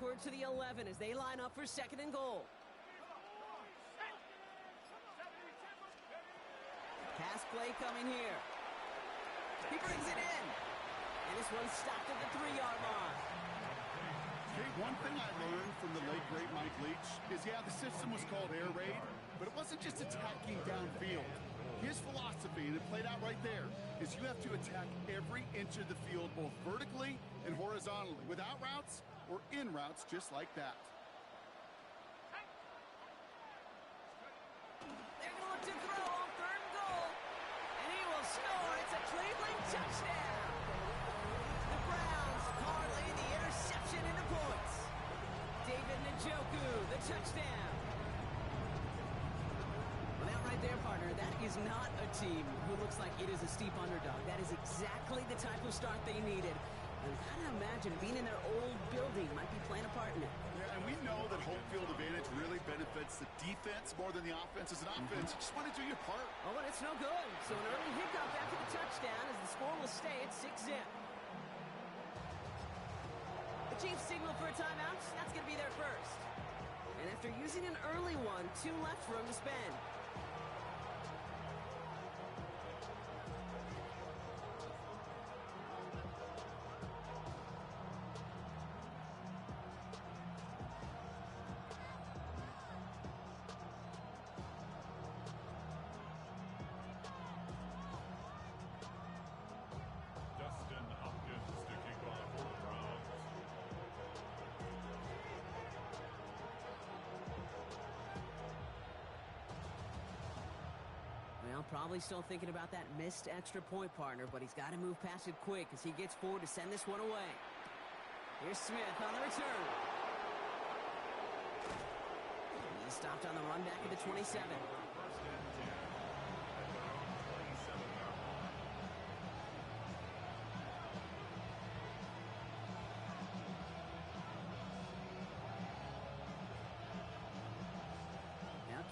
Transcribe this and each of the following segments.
backward to the 11 as they line up for 2nd and goal. Pass play coming here. He brings it in. And this one's stopped at the 3-yard line. Okay, one thing I learned from the late, great Mike Leach is, yeah, the system was called air raid, but it wasn't just attacking downfield. His philosophy, and it played out right there, is you have to attack every inch of the field, both vertically and horizontally, without routes or in routes, just like that. They're going to look to throw on 3rd and goal. And he will score. It's a Cleveland touchdown. The Browns parlay the interception into points. David Njoku, the touchdown. Well, that right there, partner, that is not a team who looks like it is a steep underdog. That is exactly the type of start they needed. And I gotta imagine being in their old building might be playing a part in it. Yeah, and we know that home field advantage really benefits the defense more than the offense. As an offense, you just want to do your part. Oh, and it's no good. So an early hiccup after the touchdown as the score will stay at 6-zip. The Chiefs signal for a timeout. That's going to be their first. And after using an early one, 2 left for him to spend. Well, probably still thinking about that missed extra point, partner, but he's got to move past it quick as he gets forward to send this one away. Here's Smith on the return. He's stopped on the run back at the 27.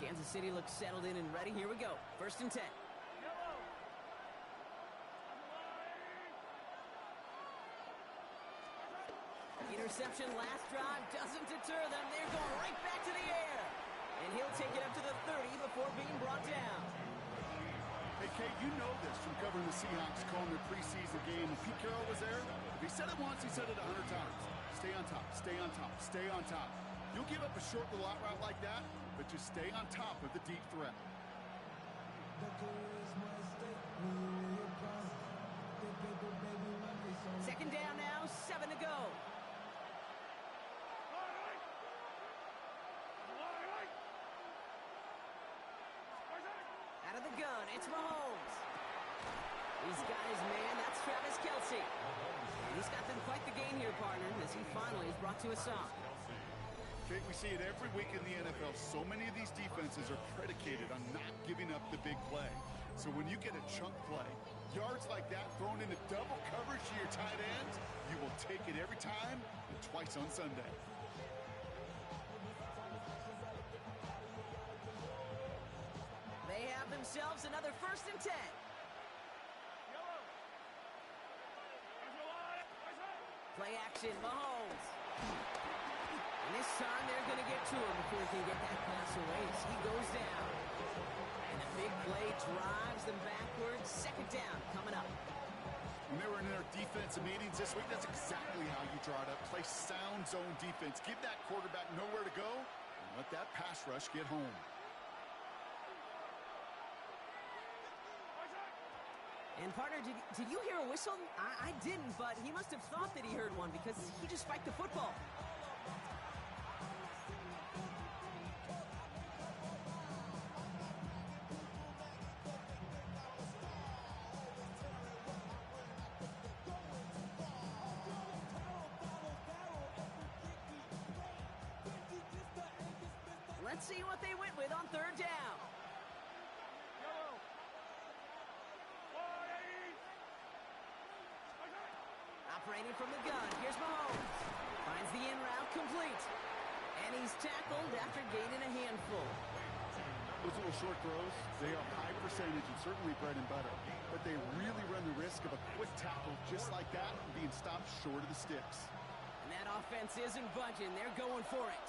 Kansas City looks settled in and ready. Here we go. 1st and 10. Interception last drive doesn't deter them. They're going right back to the air. And he'll take it up to the 30 before being brought down. Hey, Kate, you know this from covering the Seahawks, calling their preseason game. When Pete Carroll was there, if he said it once, he said it 100 times. Stay on top, stay on top, stay on top. You'll give up a short little out route like that, but just stay on top of the deep threat. 2nd down now, 7 to go. Out of the gun, it's Mahomes. He's got his man, that's Travis Kelce. And he's got them quite the gain here, partner, as he finally is brought to a stop. Kate, we see it every week in the NFL. So many of these defenses are predicated on not giving up the big play. So when you get a chunk play, yards like that thrown into double coverage to your tight ends, you will take it every time and twice on Sunday. They have themselves another 1st and 10. Play action, Mahomes. And this time they're going to get to him before he can get that pass away as he goes down. And the big play drives them backwards. 2nd down coming up. When they were in their defensive meetings this week, that's exactly how you draw it up. Play sound zone defense. Give that quarterback nowhere to go and let that pass rush get home. And, partner, did you hear a whistle? I didn't, but he must have thought that he heard one because he just spiked the football. Let's see what they went with on 3rd down. Operating from the gun, here's Mahomes. Finds the in route complete. And he's tackled after gaining a handful. Those little short throws, they are high percentage and certainly bread and butter. But they really run the risk of a quick tackle just like that and being stopped short of the sticks. And that offense isn't budging. They're going for it.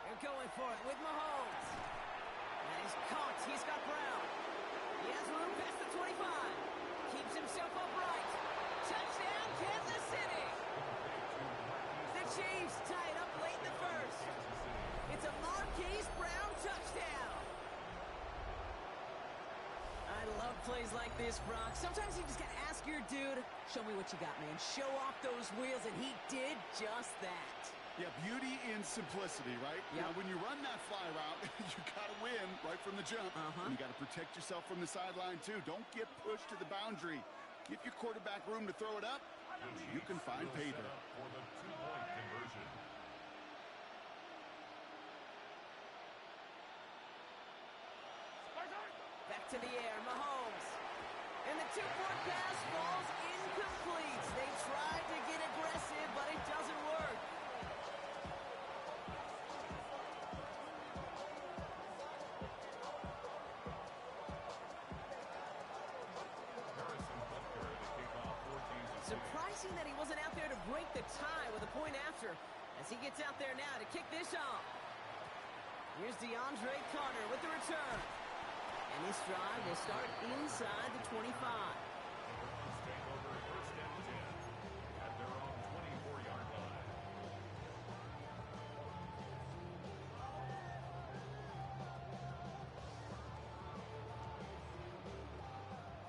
They're going for it with Mahomes. And he's caught. He's got Brown. He has room past the 25. Keeps himself upright. Touchdown, Kansas City. The Chiefs tie it up late in the first. It's a Marquise Brown touchdown. I love plays like this, Brock. Sometimes you just got to ask your dude, show me what you got, man. Show off those wheels, and he did just that. Yeah, beauty in simplicity, right? Yep. Now, when you run that fly route, you got to win right from the jump. And you got to protect yourself from the sideline, too. Don't get pushed to the boundary. Give your quarterback room to throw it up. You can find pay there. For the two-point conversion. Back to the air, Mahomes. And the two-point pass falls incomplete. They tried to get aggressive, but it doesn't work. Surprising that he wasn't out there to break the tie with a point after, as he gets out there now to kick this off. Here's DeAndre Carter with the return. And this drive will start inside the 25. First and 10 at their own 24-yard line.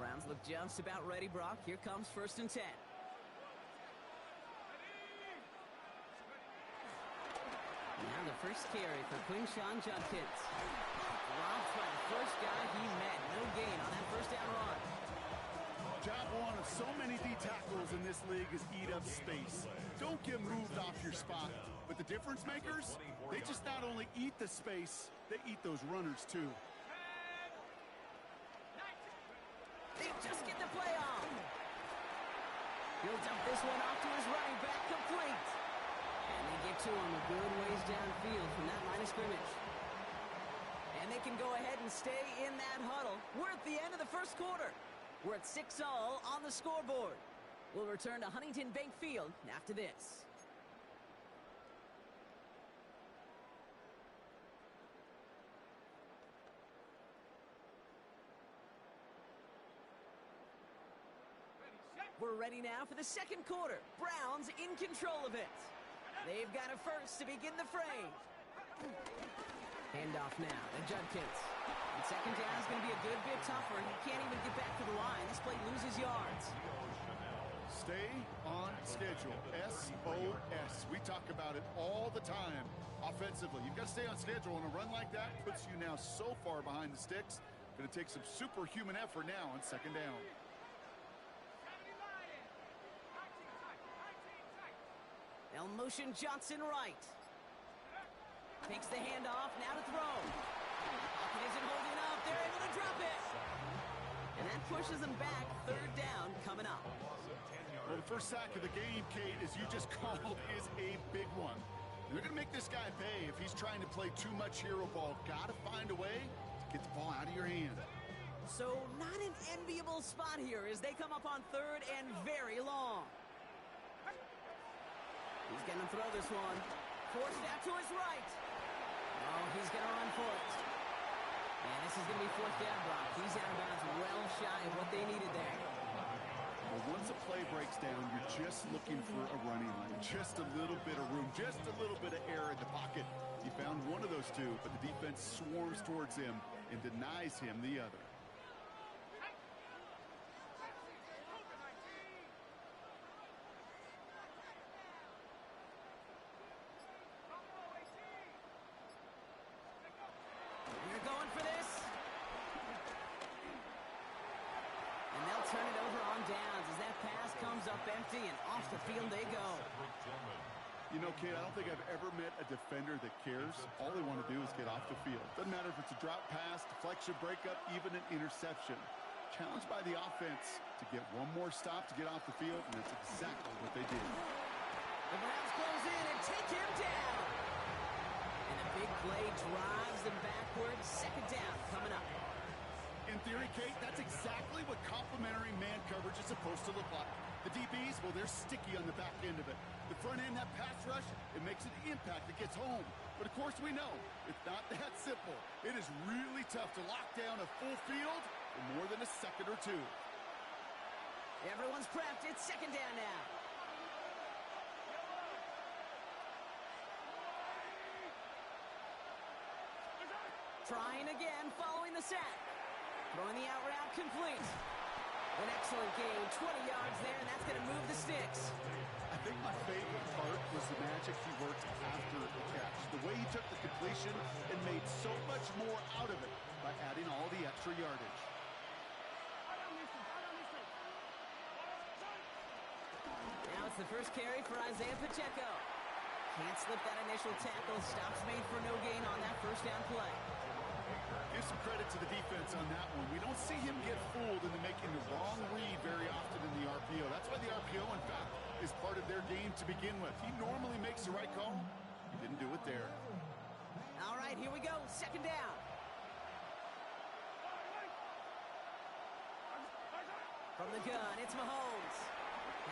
Browns look just about ready, Brock. Here comes first and 10. Now the first carry for Quinshawn Judkins. Robbed by the first guy he met. No gain on that first down run. Job one of so many D tackles in this league is eat up space. Don't get moved off your spot. But the difference makers, they just not only eat the space, they eat those runners too. They just get the play off. He'll dump this one off to his running back, complete. And they get to him a good ways downfield from that line of scrimmage. And they can go ahead and stay in that huddle. We're at the end of the first quarter. We're at 6-all on the scoreboard. We'll return to Huntington Bank Field after this. We're ready now for the second quarter. Browns in control of it. They've got a first to begin the frame. Handoff now to Judkins. And second down is going to be a good bit tougher. He can't even get back to the line. This play loses yards. Stay on schedule. SOS. We talk about it all the time. Offensively, you've got to stay on schedule, and a run like that puts you now so far behind the sticks. Going to take some superhuman effort now on second down. They'll motion Johnson right. Takes the handoff, now to throw. Pocket isn't holding up. They're able to drop it. And that pushes them back. Third down coming up. Well, the first sack of the game, Kate, as you just called, is a big one. They're going to make this guy pay if he's trying to play too much hero ball. Got to find a way to get the ball out of your hand. So not an enviable spot here as they come up on third and very long. He's going to throw this one. Forced out to his right. Oh, he's going to run for it. And this is going to be fourth down, Brock. He's out of bounds well shy of what they needed there. Well, once a play breaks down, you're just looking for a running lane. Just a little bit of room, just a little bit of air in the pocket. He found one of those two, but the defense swarms towards him and denies him the other. Empty and off the field they go. You know, kid, I don't think I've ever met a defender that cares. All they want to do is get off the field. Doesn't matter if it's a drop pass, deflection, breakup, even an interception. Challenged by the offense to get one more stop to get off the field, and that's exactly what they did. The Browns close in and take him down. And a big play drives them backwards. Second down coming up. In theory, Kate, that's exactly what complementary man coverage is supposed to look like. The DBs, well, they're sticky on the back end of it. The front end, that pass rush, it makes an impact that gets home. But of course we know, it's not that simple. It is really tough to lock down a full field for more than a second or two. Everyone's prepped. It's second down now. Trying again, following the sack. Throwing the out route complete. An excellent game, 20 yards there, and that's going to move the sticks. I think my favorite part was the magic he worked after the catch. The way he took the completion and made so much more out of it by adding all the extra yardage. Now it's the first carry for Isaiah Pacheco. Can't slip that initial tackle. Stops made for no gain on that first down play. Give some credit to the defense on that one. We don't see him get fooled into making the wrong read very often in the RPO. That's why the RPO, in fact, is part of their game to begin with. He normally makes the right call. He didn't do it there. All right, here we go. Second down. From the gun, it's Mahomes.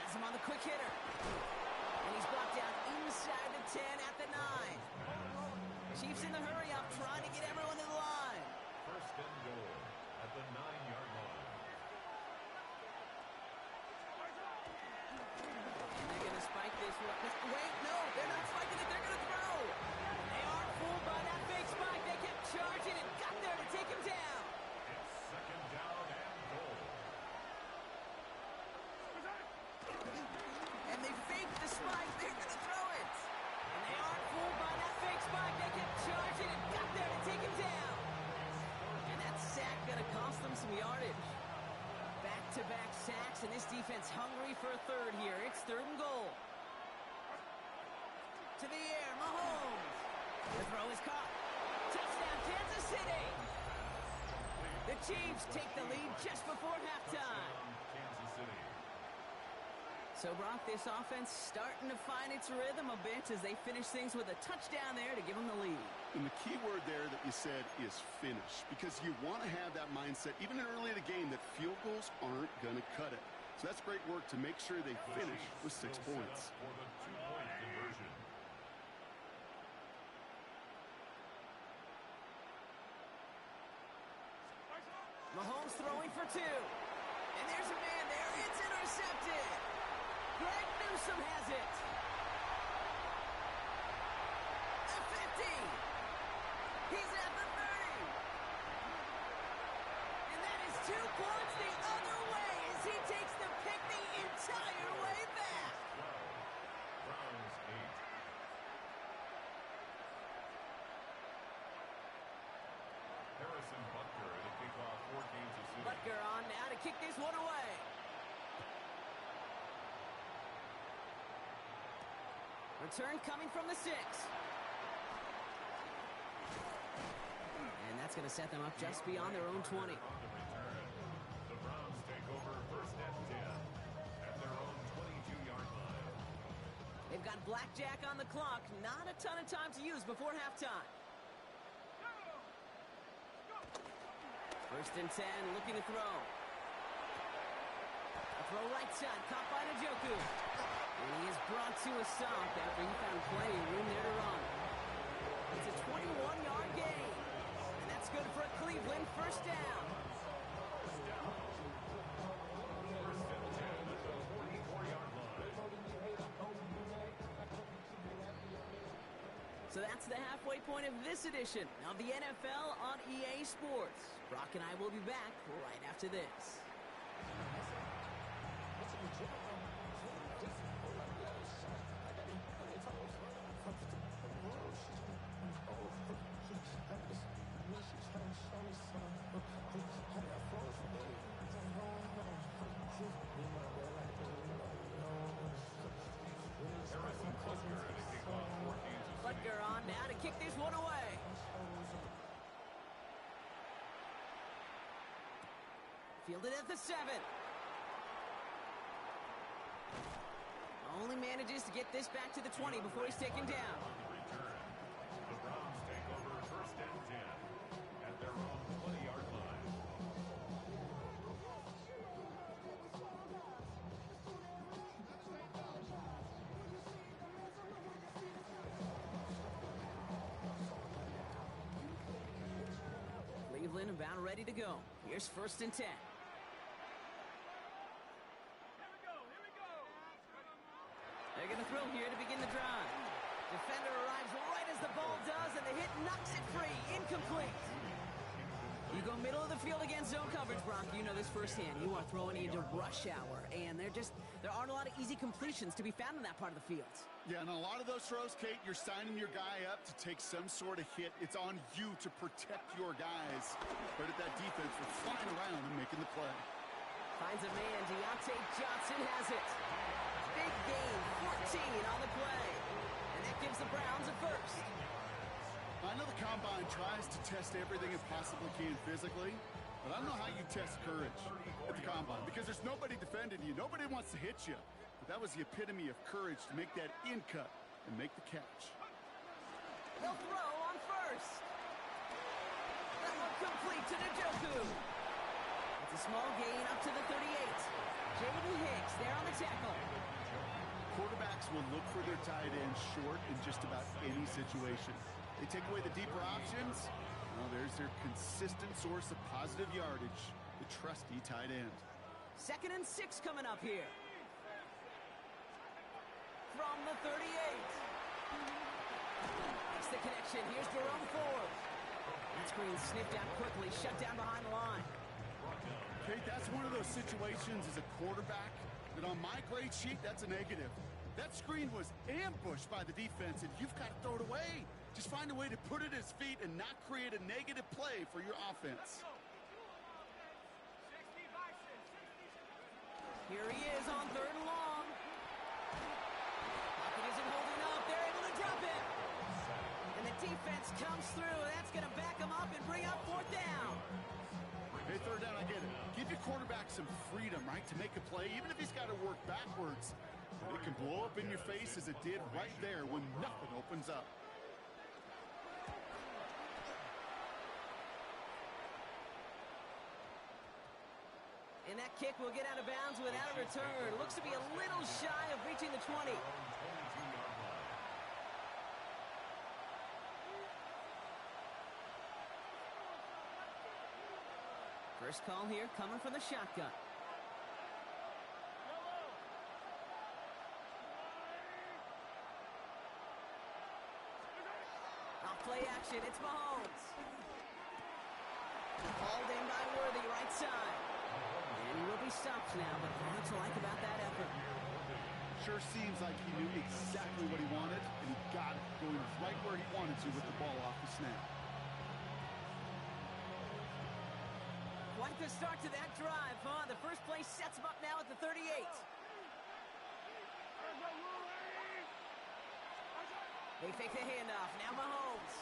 Has him on the quick hitter. And he's brought down inside the 10 at the 9. Chiefs in the hurry up, trying to get everyone to the line. First and goal at the 9-yard line. And they're going to spike this one. Wait, no, they're not spiking it. They're going to throw. They aren't fooled by that fake spike. They kept charging and got there to take him down. It's second down and goal. And they faked the spike. They're going to throw it. And they aren't fooled by that fake spike. They kept charging and got there to take him down. And that sack going to cost them some yardage. Back-to-back sacks, and this defense hungry for a third here. It's third and goal. To the air, Mahomes. The throw is caught. Touchdown, Kansas City. The Chiefs take the lead just before halftime. Kansas City. So, Brock, this offense starting to find its rhythm a bit as they finish things with a touchdown there to give them the lead. And the key word there that you said is finish, because you want to have that mindset, even early in the game, that field goals aren't going to cut it. So that's great work to make sure they finish with 6 points. For the 2-point conversion. Mahomes throwing for 2. And there's a man there. It's intercepted. Greg Newsome has it. The 50. He's at the 30. And that is 2 points the other way as he takes the pick the entire way back. 12. Browns 8. Harrison Butker at a kickoff for Kansas City. Butker on now to kick this one away. Return coming from the 6. And that's going to set them up just beyond their own 20. On the return, the Browns take over first and 10 at their own 22-yard line. They've got blackjack on the clock. Not a ton of time to use before halftime. First and 10, looking to throw. A throw right side, caught by Njoku. And he is brought to a stop after he found plenty of room there to run. It's a 21-yard gain. And that's good for a Cleveland first down. First and 10 at the 44-yard line. So that's the halfway point of this edition of the NFL on EA Sports. Brock and I will be back right after this. Harrison Butker at a kickoff for Kansas City. Butker on now to kick this one away. Fielded at the 7. Only manages to get this back to the 20 before he's taken down. On the return, the Browns take over first and 10 at their own 20-yard line. about ready to go. Here's 1st and 10. They're going to throw here to begin the drive. Defender arrives right as the ball does, and the hit knocks it free. Incomplete. You go middle of the field against zone coverage, Brock. You know this firsthand. You are throwing into rush hour, and there aren't a lot of easy completions to be found in that part of the field. Yeah, and a lot of those throws, Kate, you're signing your guy up to take some sort of hit. It's on you to protect your guys. Credit that defense for flying around and making the play. Finds a man. Deontay Johnson has it. Big gain, 14 on the play. And that gives the Browns a first. I know the Combine tries to test everything it possibly can physically, but I don't know how you test courage at the Combine because there's nobody defending you. Nobody wants to hit you. But that was the epitome of courage to make that in cut and make the catch. They'll throw on 1st. That one complete to Njoku. It's a small gain up to the 38. Jaden Hicks there on the tackle. Quarterbacks will look for their tight end short in just about any situation. They take away the deeper options. Well, there's their consistent source of positive yardage, the trusty tight end. 2nd and 6 coming up here. From the 38. Makes the connection. Here's Jerome Ford. That screen sniffed out quickly, shut down behind the line. Kate, that's one of those situations as a quarterback that on my grade sheet, that's a negative. That screen was ambushed by the defense, and you've got to throw it away. Just find a way to put it at his feet and not create a negative play for your offense. Here he is on 3rd and long. Pocket isn't holding up. They're able to drop it. And the defense comes through. That's going to back him up and bring up 4th down. Hey, 3rd down, I get it. Give your quarterback some freedom, right, to make a play, even if he's got to work backwards. But it can blow up in your face as it did right there when nothing opens up. And that kick will get out of bounds without a return. Looks to be a little shy of reaching the 20. First call here coming from the shotgun. Off play action, it's Mahomes. Hauled in by Worthy, right side. And he will be stopped now, but what to like about that effort? Sure seems like he knew exactly what he wanted, and he got it, going right where he wanted to with the ball off the snap. Quite the start to that drive, huh? The first play sets him up now at the 38. They fake the handoff. Now Mahomes.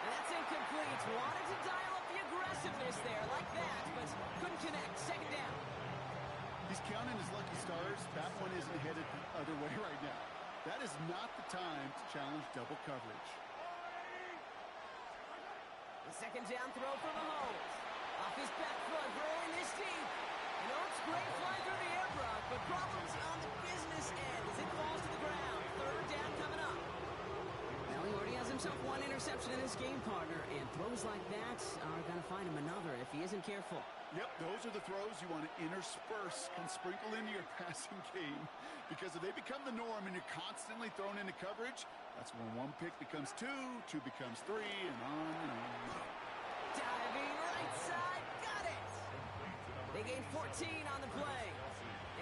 And that's incomplete. Wanted to dial up the aggressiveness there like that, but couldn't connect. 2nd down. He's counting his lucky stars. That one isn't headed the other way right now. That is not the time to challenge double coverage. The 2nd down throw for Mahomes. Off his back foot, rolling this deep. And Oaks great fly through the air, Brock, but problems on the business end as it falls to the ground. 3rd down coming up. Now he already has himself one interception in his game, partner, and throws like that are going to find him another if he isn't careful. Yep, those are the throws you want to intersperse and sprinkle into your passing game. Because if they become the norm and you're constantly thrown into coverage, that's when one pick becomes 2, 2 becomes 3, and on and on. Diving right side, got it! They gain 14 on the play.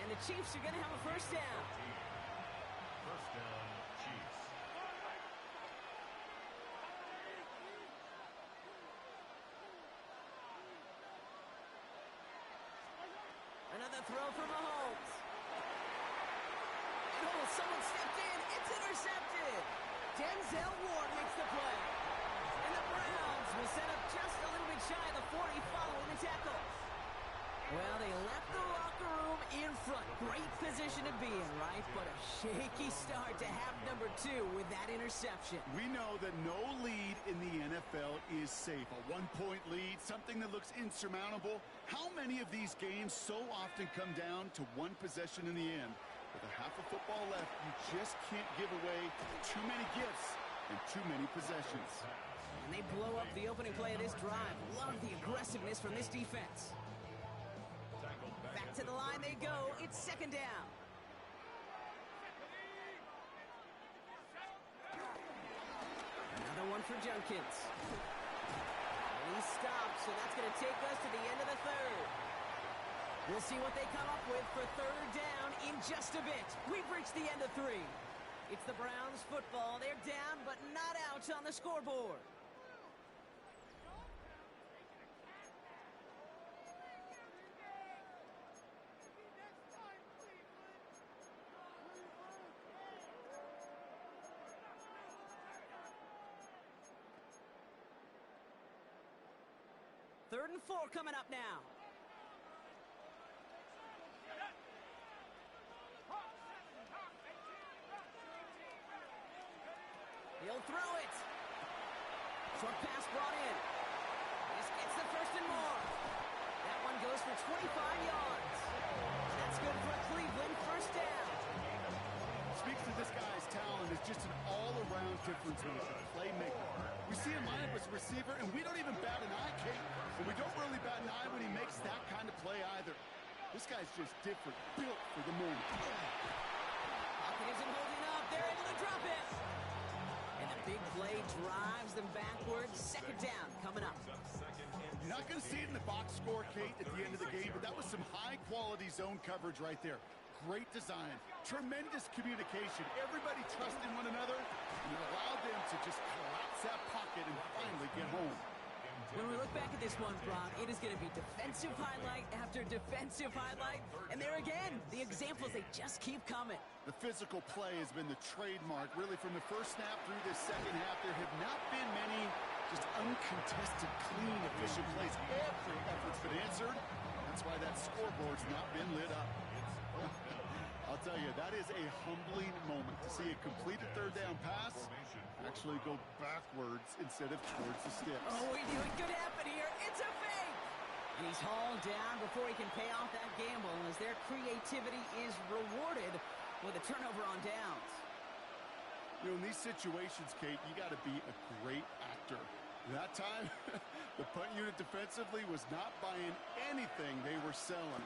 And the Chiefs are going to have a 1st down. 1st down, Chiefs. Another throw for Mahomes. And oh, someone stepped in. It's intercepted. Denzel Ward makes the play. And the Browns will set up just a little bit shy of the 40 following the tackle. Well, they left the locker room in front. Great position to be in, right? But a shaky start to have number 2 with that interception. We know that no lead in the NFL is safe. A 1-point lead, something that looks insurmountable. How many of these games so often come down to one possession in the end? With a half of football left, you just can't give away too many gifts and too many possessions. And And they blow up the opening play of this drive. Love the aggressiveness from this defense. Back to the line they go. It's second down. Another one for Junkins. And he stops, so that's going to take us to the end of the third. We'll see what they come up with for third down in just a bit. We've reached the end of 3. It's the Browns football. They're down, but not out on the scoreboard. Third and 4 coming up now. He'll throw it. Short pass brought in. This gets the first and more. That one goes for 25 yards. That's good for a Cleveland first down. Speaks to this guy's talent as just an all-around difference maker, playmaker. We see him line up as a receiver, and we don't even bat an eye, Kate. But we don't really bat an eye when he makes that kind of play either. This guy's just different, built for the moment. Pocket isn't holding up. They're able to drop it. And the big play drives them backwards. Second down coming up. You're not going to see it in the box score, Kate, at the end of the game, but that was some high-quality zone coverage right there. Great design, tremendous communication. Everybody trusting one another, and it allowed them to just collapse that pocket and finally get home. When we look back at this one, Brock, it is going to be defensive highlight after defensive highlight. And there again, the examples, they just keep coming. The physical play has been the trademark, really, from the first snap through this second half. There have not been many just uncontested, clean, efficient plays. Every effort's been answered. That's why that scoreboard's not been lit up. I'll tell you, that is a humbling moment to see a completed third down pass actually go backwards instead of towards the sticks. Oh, we knew it could happen here. It's a fake! And he's hauled down before he can pay off that gamble as their creativity is rewarded with a turnover on downs. You know, in these situations, Kate, you got to be a great actor. That time, the punt unit defensively was not buying anything they were selling.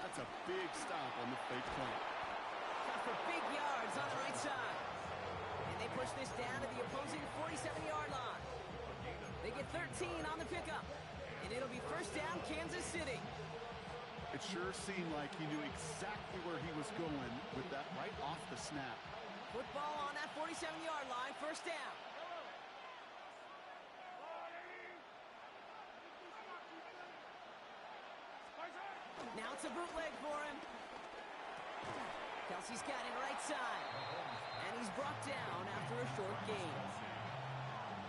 That's a big stop on the fake punt. Cut for big yards on the right side. And they push this down to the opposing 47-yard line. They get 13 on the pickup. And it'll be first down, Kansas City. It sure seemed like he knew exactly where he was going with that right off the snap. Football on that 47-yard line, first down. Now it's a bootleg for him. Kelsey's got it right side. And he's brought down after a short gain.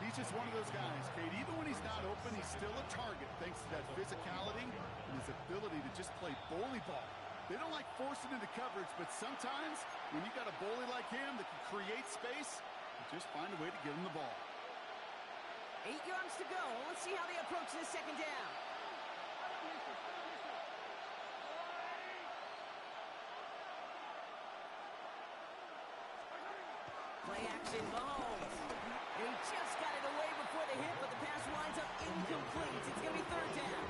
He's just one of those guys, Kate. Even when he's not open, he's still a target thanks to that physicality and his ability to just play bully ball. They don't like forcing into coverage, but sometimes when you got a bully like him that can create space, you just find a way to give him the ball. 8 yards to go. Let's see how they approach this second down. Play action, Mahomes. And he just got it away before the hit, but the pass winds up incomplete. It's going to be third down.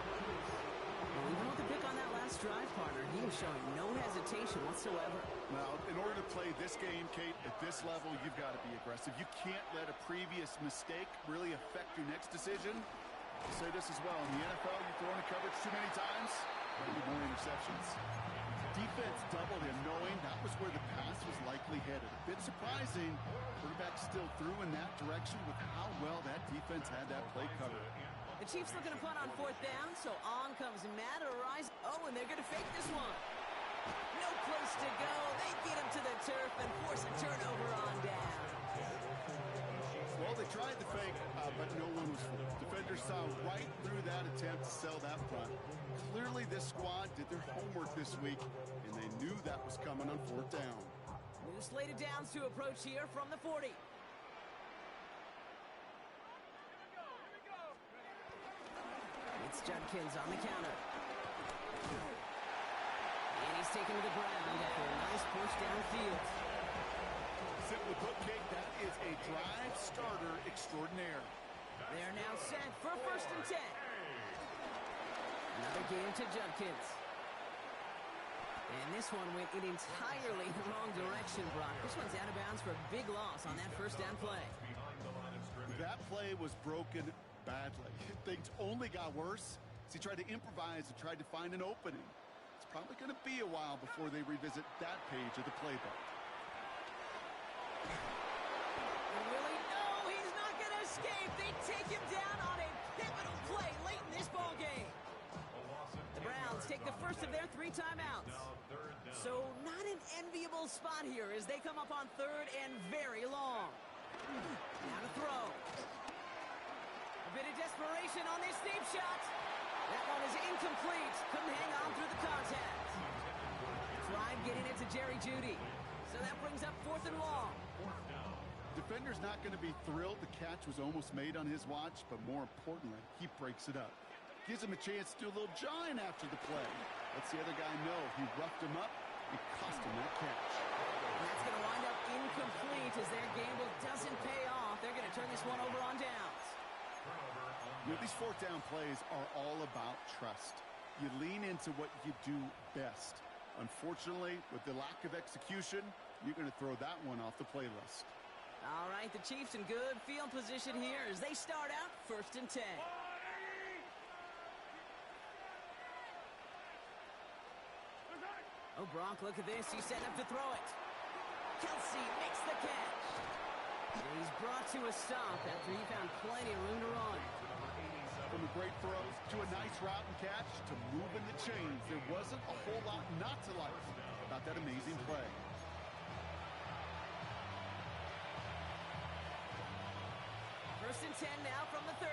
Well, even with the pick on that last drive, partner, he was showing no hesitation whatsoever. Well, in order to play this game, Kate, at this level, you've got to be aggressive. You can't let a previous mistake really affect your next decision. I'll say this as well. In the NFL, you throw into coverage too many times, maybe more interceptions. Defense doubled him, knowing that was where the pass was likely headed. A bit surprising. Quarterback still threw in that direction with how well that defense had that play covered. The Chiefs looking to punt on fourth down, so on comes Matt Arise. Oh, and they're going to fake this one. No place to go. They get him to the turf and force a turnover on down. Well, they tried the fake, but no one was fooled. Defenders saw right through that attempt to sell that punt. Clearly, this squad did their homework this week, and they knew that was coming on fourth down. New slated downs to approach here from the 40. It's Judkins on the counter. And he's taken to the ground after a nice push downfield. Simply put, Kate, that is a drive starter extraordinaire. They're now set for 1st and 10. Another game to Judkins. And this one went in entirely the wrong direction, Brock. This one's out of bounds for a big loss on that 1st down play. That play was broken badly. Things only got worse as he tried to improvise and tried to find an opening. It's probably going to be a while before they revisit that page of the playbook. Really? No, he's not going to escape. They take him down on a pivotal play late in this ball game. The Browns take the first of their 3 timeouts. So not an enviable spot here as they come up on 3rd and very long. Now to throw. A bit of desperation on this deep shot. That one is incomplete. Couldn't hang on through the contact. Tried getting it to Jerry Jeudy. So that brings up 4th and long. Defender's not going to be thrilled the catch was almost made on his watch, but more importantly, he breaks it up. Gives him a chance to do a little jawing after the play. Lets the other guy know he roughed him up and cost him that catch. And that's going to wind up incomplete as their gamble doesn't pay off. They're going to turn this one over on downs. You know, these 4th down plays are all about trust. You lean into what you do best. Unfortunately, with the lack of execution, you're going to throw that one off the playlist. All right, the Chiefs in good field position here as they start out 1st and 10. Oh, Brock, look at this. He's setting up to throw it. Kelsey makes the catch. And he's brought to a stop after he found plenty of room to run. From the great throws to a nice route and catch to moving the chains, there wasn't a whole lot not to like about that amazing play. First and 10 now from the 30.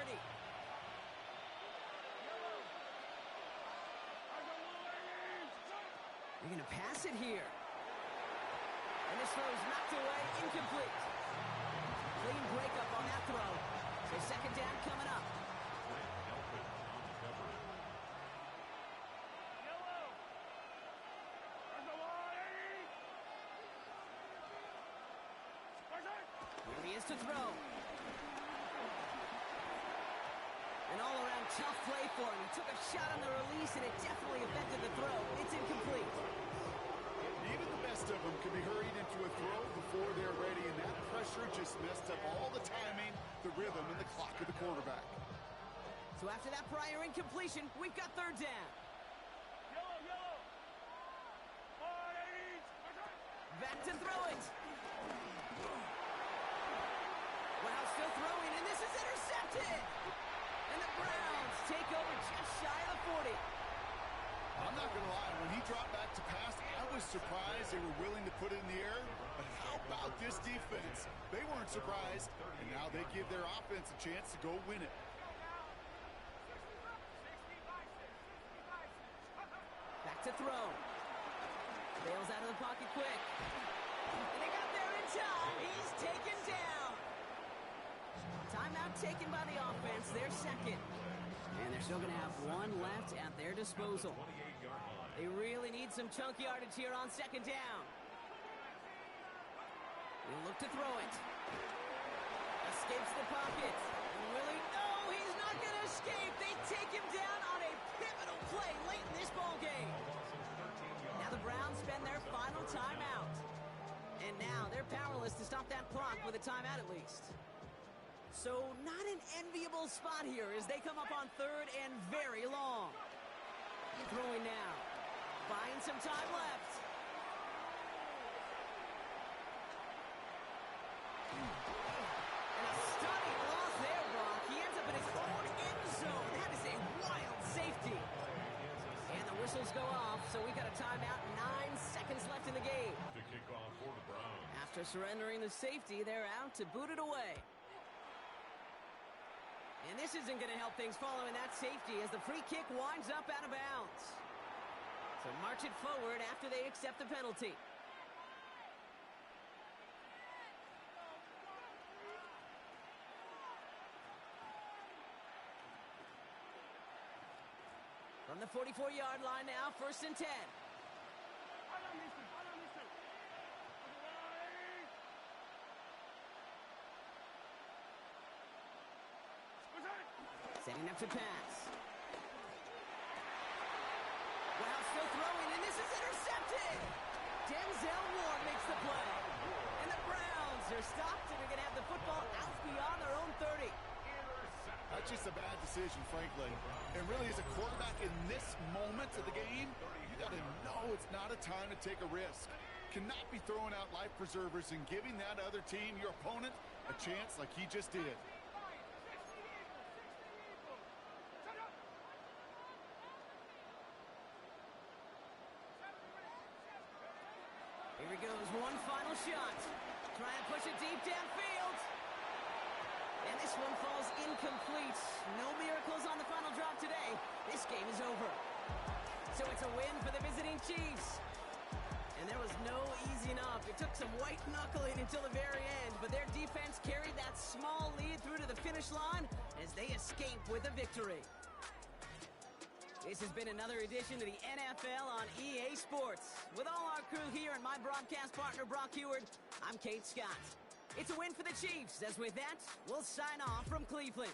They're going to pass it here. And this throw is knocked away, incomplete. Clean breakup on that throw. So 2nd down coming up. Here he is to throw. An all-around tough play for him. He took a shot on the release, and it definitely affected the throw. It's incomplete. Even the best of them can be hurried into a throw before they're ready, and that pressure just messed up all the timing, the rhythm, and the clock of the quarterback. So after that prior incompletion, we've got 3rd down. Back to throw it. Wow, still throwing, and this is intercepted. And the Browns take over just shy of the 40. I'm not going to lie, when he dropped back to pass, I was surprised they were willing to put it in the air. But how about this defense? They weren't surprised, and now they give their offense a chance to go win it. Back to throw. Bails out of the pocket quick. And they got there in time. He's taken down. Timeout taken by the offense. They're 2nd. And they're still going to have 1 left at their disposal. They really need some chunk yardage here on 2nd down. He'll look to throw it. Escapes the pocket. And Willie, no, he's not going to escape. They take him down on a pivotal play late in this ball game. Now the Browns spend their final timeout. And now they're powerless to stop that clock with a timeout at least. So not an enviable spot here as they come up on 3rd and very long. Throwing now. Buying some time left. And a stunning loss there, Brock. He ends up in his own end zone. That is a wild safety. And the whistles go off, so we got a timeout. 9 seconds left in the game. The kickoff for the Browns. After surrendering the safety, they're out to boot it away. And this isn't going to help things following that safety as the free kick winds up out of bounds. So march it forward after they accept the penalty. From the 44-yard line now, 1st and 10. Setting up to pass. Wow, still throwing, and this is intercepted! Denzel Ward makes the play. And the Browns are stopped, and they're going to have the football out beyond their own 30. That's just a bad decision, frankly. And really, as a quarterback in this moment of the game, you got to know it's not a time to take a risk. Cannot be throwing out life preservers and giving that other team, your opponent, a chance like he just did. Here he goes, one final shot. Try and push it deep downfield. And this one falls incomplete. No miracles on the final drop today. This game is over. So it's a win for the visiting Chiefs. And there was no easing up. It took some white knuckling until the very end, but their defense carried that small lead through to the finish line as they escape with a victory. This has been another edition of the NFL on EA Sports. With all our crew here and my broadcast partner, Brock Heward, I'm Kate Scott. It's a win for the Chiefs, as with that, we'll sign off from Cleveland.